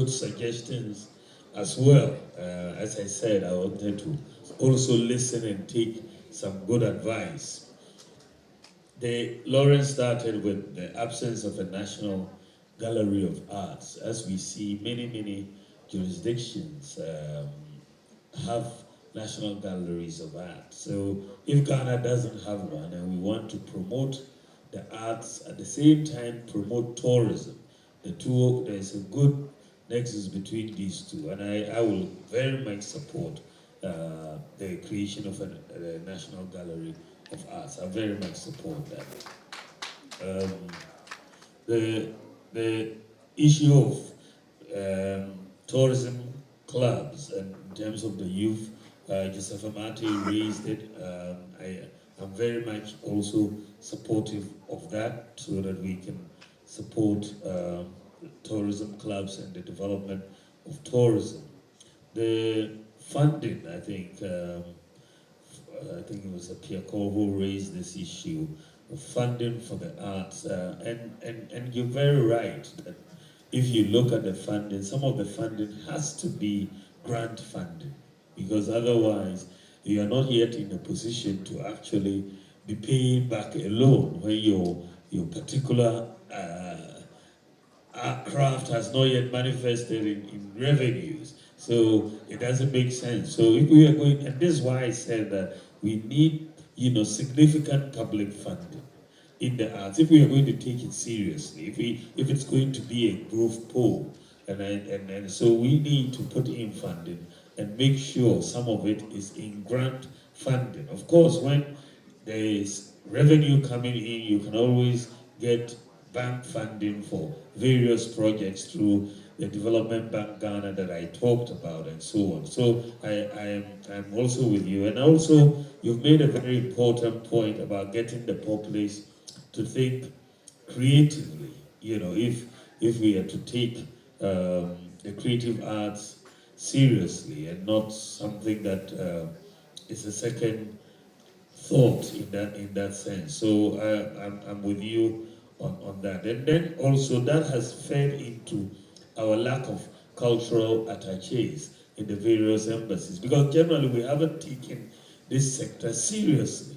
good suggestions as well. As I said, I wanted to also listen and take some good advice. Lawrence started with the absence of a national gallery of arts. As we see, many jurisdictions have national galleries of art. So if Ghana doesn't have one and we want to promote the arts, at the same time promote tourism, there's a good nexus between these two. And I will very much support the creation of a national gallery of arts. I very much support that. The issue of tourism clubs and in terms of the youth, Joseph Amati raised it. I'm very much also supportive of that so that we can support tourism clubs and the development of tourism. The funding, I think it was Piako who raised this issue of funding for the arts, and you're very right that if you look at the funding, some of the funding has to be grant funding, because otherwise you are not yet in a position to actually be paying back a loan when your particular craft has not yet manifested in revenues. So it doesn't make sense. So if we are going, and this is why I said that we need, significant public funding in the arts if we are going to take it seriously. If it's going to be a growth pole, and so we need to put in funding and make sure some of it is in grant funding. Of course, when there is revenue coming in, you can always get bank funding for various projects through the Development Bank Ghana that I talked about and so on. So I'm also with you. And also, you've made a very important point about getting the populace to think creatively. If we are to take the creative arts seriously and not something that is a second thought in that sense. So I'm with you on that. And then also that has fed into our lack of cultural attaches in the various embassies, because generally we haven't taken this sector seriously.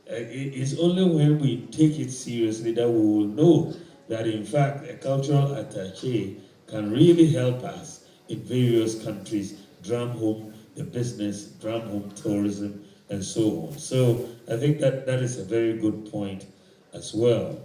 It's only when we take it seriously that we will know that in fact a cultural attache can really help us in various countries drum home the business, drum home tourism, and so on. So I think that is a very good point as well.